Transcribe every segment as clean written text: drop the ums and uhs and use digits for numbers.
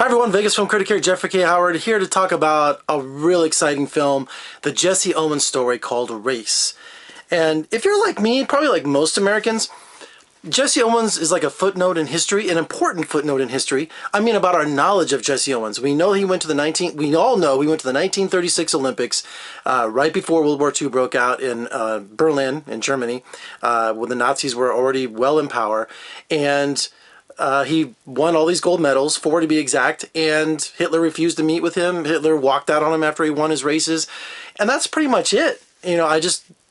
Hi everyone, Vegas Film Critic here, Jeffrey K. Howard, here to talk about a real exciting film, the Jesse Owens story called Race. And if you're like me, probably like most Americans, Jesse Owens is like a footnote in history, an important footnote in history. I mean, about our knowledge of Jesse Owens. We know he went to we all know he went to the 1936 Olympics, right before World War II broke out in Berlin, in Germany, when the Nazis were already well in power. And he won all these gold medals, 4 to be exact, and Hitler refused to meet with him. Hitler walked out on him after he won his races, and that's pretty much it. You know,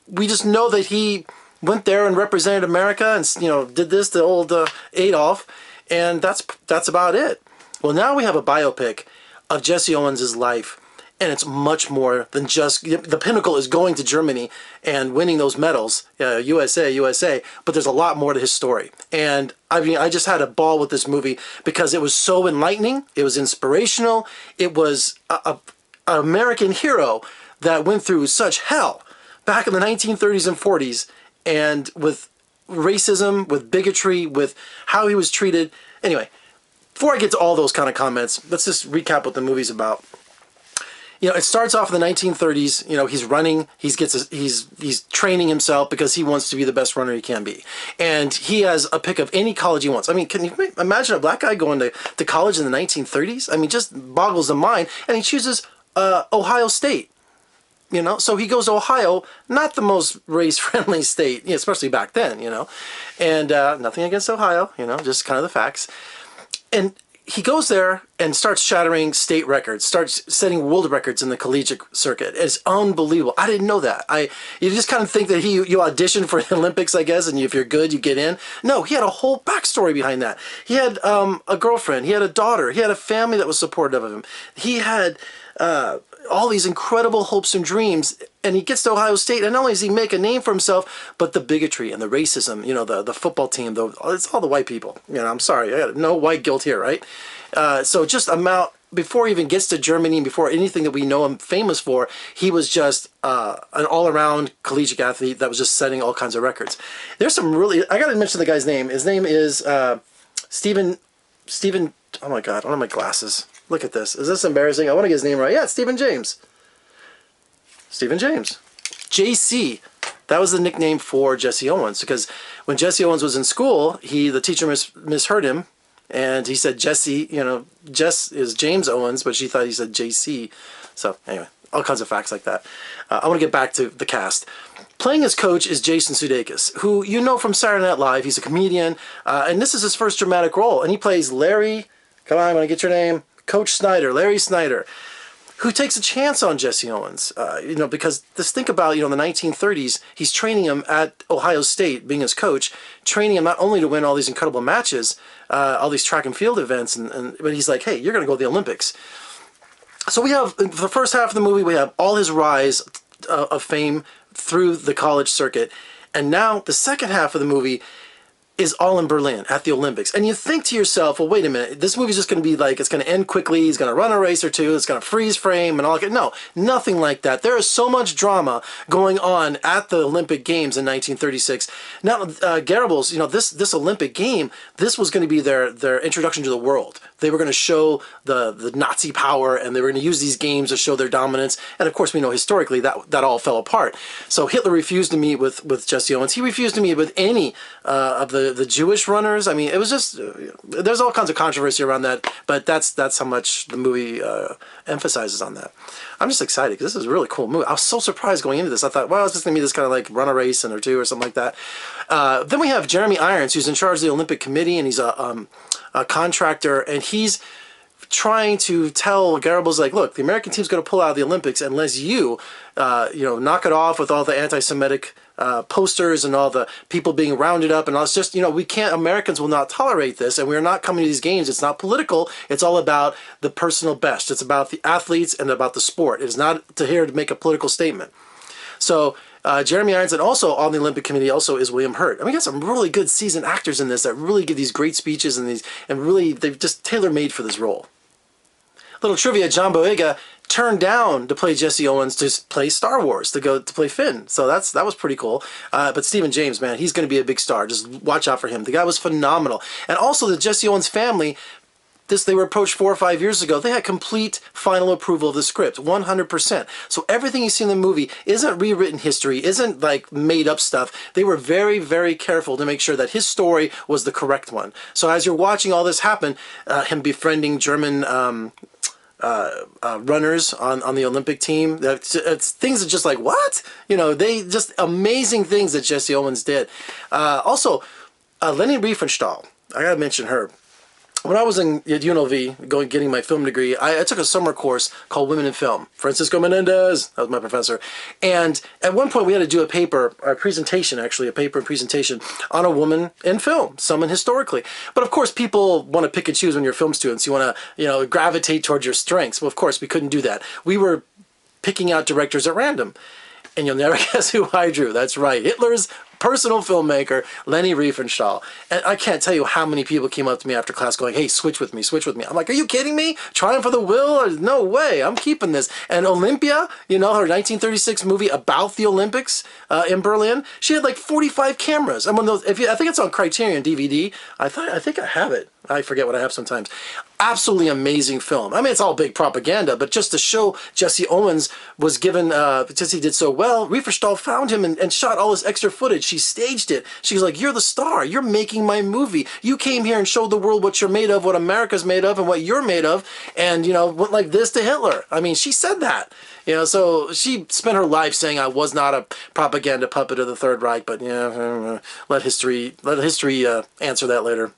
we just know that he went there and represented America, and did this to old Adolf, and that's about it. Well, now we have a biopic of Jesse Owens' life, and it's much more than just, the pinnacle is going to Germany and winning those medals, USA, USA, but there's a lot more to his story. And I mean, I just had a ball with this movie because it was so enlightening, it was inspirational, it was an American hero that went through such hell back in the 1930s and 40s, and with racism, with bigotry, with how he was treated. Anyway, before I get to all those kind of comments, let's just recap what the movie's about. You know, it starts off in the 1930s. You know, he's running. He's training himself because he wants to be the best runner he can be, and he has a pick of any college he wants. I mean, can you imagine a black guy going to college in the 1930s? I mean, just boggles the mind. And he chooses Ohio State. You know, so he goes to Ohio, not the most race-friendly state, especially back then. You know, and nothing against Ohio. You know, just kind of the facts. And he goes there and starts shattering state records, starts setting world records in the collegiate circuit. It's unbelievable. I didn't know that. You just kind of think that you audition for the Olympics, I guess, and if you're good, you get in. No, he had a whole backstory behind that. He had a girlfriend. He had a daughter. He had a family that was supportive of him. He had all these incredible hopes and dreams, and he gets to Ohio State, and not only does he make a name for himself, but the bigotry and the racism, the football team, it's all the white people. I'm sorry, I got no white guilt here, right? So just before he even gets to Germany, before anything that we know him famous for, he was just an all-around collegiate athlete that was just setting all kinds of records. There's some really, I gotta mention the guy's name. His name is Stephen, oh my God, I don't have my glasses. Look at this. Is this embarrassing? I want to get his name right. Yeah, it's Stephen James. Stephen James. JC. That was the nickname for Jesse Owens, because when Jesse Owens was in school, the teacher misheard him, and he said Jesse, Jess is James Owens, but she thought he said JC. So anyway, all kinds of facts like that. I want to get back to the cast. Playing his coach is Jason Sudeikis, who you know from Saturday Night Live. He's a comedian, and this is his first dramatic role, and he plays Larry, come on, I'm going to get your name, Coach Snyder, Larry Snyder, who takes a chance on Jesse Owens, because just think about, in the 1930s, he's training him at Ohio State, being his coach, training him not only to win all these incredible matches, all these track and field events, but he's like, hey, you're going to go to the Olympics. So we have, the first half of the movie, we have all his rise of fame through the college circuit, and now the second half of the movie is all in Berlin at the Olympics. And you think to yourself, well, wait a minute, this movie's just going to be like, it's going to end quickly, he's going to run a race or two, it's going to freeze frame and all that. No, nothing like that. There is so much drama going on at the Olympic Games in 1936. Now, Garibal's, this Olympic game, this was going to be their introduction to the world. They were going to show the Nazi power, and they were going to use these games to show their dominance. And of course, we know historically that all fell apart. So Hitler refused to meet with Jesse Owens. He refused to meet with any of the Jewish runners. I mean, it was just, there's all kinds of controversy around that, but that's how much the movie emphasizes on that. I'm just excited because this is a really cool movie. I was so surprised going into this. I thought, well, it's just going to be this kind of like run a race or two or something like that. Then we have Jeremy Irons, who's in charge of the Olympic Committee, and he's a contractor, and he's trying to tell Garibal's like, look, the American team's going to pull out of the Olympics unless you, knock it off with all the anti-Semitic posters and all the people being rounded up, and all. It's just, we can't, Americans will not tolerate this, and we're not coming to these games. It's not political. It's all about the personal best. It's about the athletes and about the sport. It is not here to make a political statement. So Jeremy Irons, and also on the Olympic Committee also is William Hurt. I mean, we got some really good seasoned actors in this that really give these great speeches, and really they've just tailor-made for this role. Little trivia: John Boyega turned down to play Jesse Owens to play Star Wars, to play Finn. So that was pretty cool. But Stephen James, man, he's going to be a big star. Just watch out for him. The guy was phenomenal. And also the Jesse Owens family they were approached 4 or 5 years ago. They had complete final approval of the script, 100%. So everything you see in the movie isn't rewritten history, isn't like made up stuff. They were very, very careful to make sure that his story was the correct one. So as you're watching all this happen, him befriending German runners on the Olympic team, it's things that just like, what? You know, they just amazing things that Jesse Owens did. Also, Leni Riefenstahl, I gotta mention her. When I was at UNLV, getting my film degree, I took a summer course called Women in Film. Francisco Menendez, that was my professor. And at one point we had to do a paper and presentation on a woman in film, someone historically. But of course people want to pick and choose when you're film students. You want to, gravitate towards your strengths. Well, of course we couldn't do that. We were picking out directors at random. And you'll never guess who I drew. That's right. Hitler's personal filmmaker, Leni Riefenstahl. And I can't tell you how many people came up to me after class going, hey, switch with me, switch with me. I'm like, are you kidding me? Triumph of the Will? No way. I'm keeping this. And Olympia, her 1936 movie about the Olympics in Berlin, she had like 45 cameras. And one of those, I think it's on Criterion DVD. I think I have it. I forget what I have sometimes. Absolutely amazing film. I mean, it's all big propaganda, but just to show Jesse Owens was given, because he did so well, Riefenstahl found him and shot all this extra footage. She staged it. She's like, you're the star. You're making my movie. You came here and showed the world what you're made of, what America's made of, and what you're made of, and, went like this to Hitler. I mean, she said that. So she spent her life saying I was not a propaganda puppet of the Third Reich, but let history answer that later.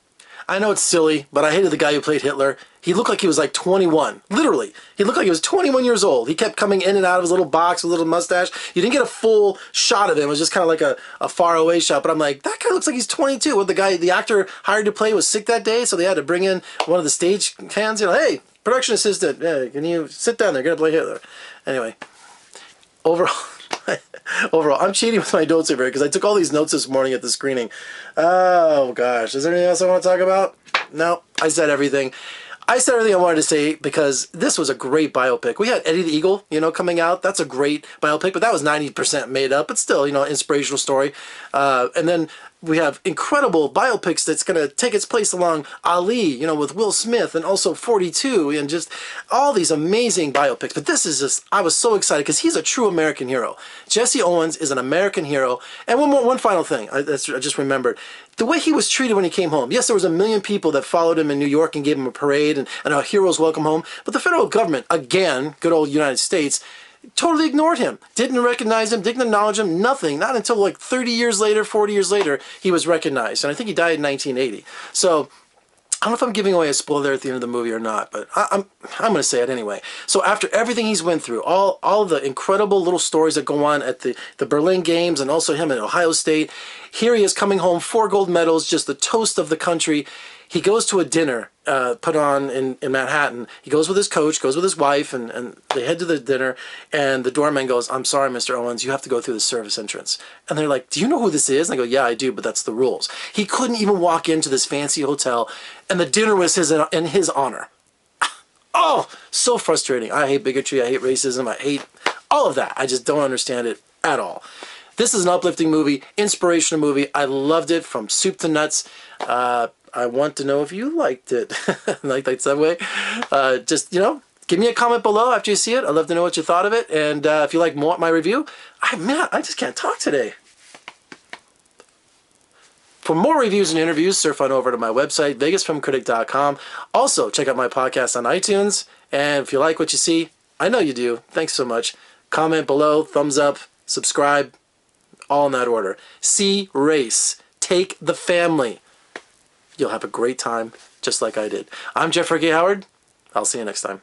I know it's silly, but I hated the guy who played Hitler. He looked like he was like 21. Literally. He looked like he was 21 years old. He kept coming in and out of his little box with a little mustache. You didn't get a full shot of him. It was just kind of like a far away shot. But I'm like, that guy looks like he's 22. What the actor hired to play was sick that day, so they had to bring in one of the stage hands. Hey, production assistant, can you sit down there? You're going to play Hitler. Anyway, overall, I'm cheating with my notes over here because I took all these notes this morning at the screening. Oh, gosh. Is there anything else I want to talk about? No, I said everything. I said everything I wanted to say because this was a great biopic. We had Eddie the Eagle, coming out. That's a great biopic, but that was 90% made up. But still, inspirational story. And then we have incredible biopics that's going to take its place along Ali, with Will Smith, and also 42, and just all these amazing biopics. But this is just, I was so excited because he's a true American hero. Jesse Owens is an American hero. And one final thing, I just remembered. The way he was treated when he came home. Yes, there was 1 million people that followed him in New York and gave him a parade and a hero's welcome home. But the federal government, again, good old United States, totally ignored him. Didn't recognize him, didn't acknowledge him, nothing. Not until like 30 years later, 40 years later, he was recognized. And I think he died in 1980. So I don't know if I'm giving away a spoiler at the end of the movie or not, but I'm going to say it anyway. So after everything he's went through, all the incredible little stories that go on at the Berlin Games and also him at Ohio State, here he is coming home, 4 gold medals, just the toast of the country. He goes to a dinner put on in Manhattan. He goes with his coach, goes with his wife, and they head to the dinner, and the doorman goes, I'm sorry, Mr. Owens, you have to go through the service entrance. And they're like, do you know who this is? And I go, yeah, I do, but that's the rules. He couldn't even walk into this fancy hotel, and the dinner was in his honor. Oh, so frustrating. I hate bigotry, I hate racism, I hate all of that. I just don't understand it at all. This is an uplifting movie, inspirational movie. I loved it from soup to nuts. I want to know if you liked it. Like that Subway. Just, give me a comment below after you see it. I'd love to know what you thought of it. And if you like more my review, I just can't talk today. For more reviews and interviews, surf on over to my website, vegasfilmcritic.com. Also, check out my podcast on iTunes. And if you like what you see, I know you do. Thanks so much. Comment below, thumbs up, subscribe, all in that order. See Race. Take the family. You'll have a great time, just like I did. I'm Jeffrey K. Howard. I'll see you next time.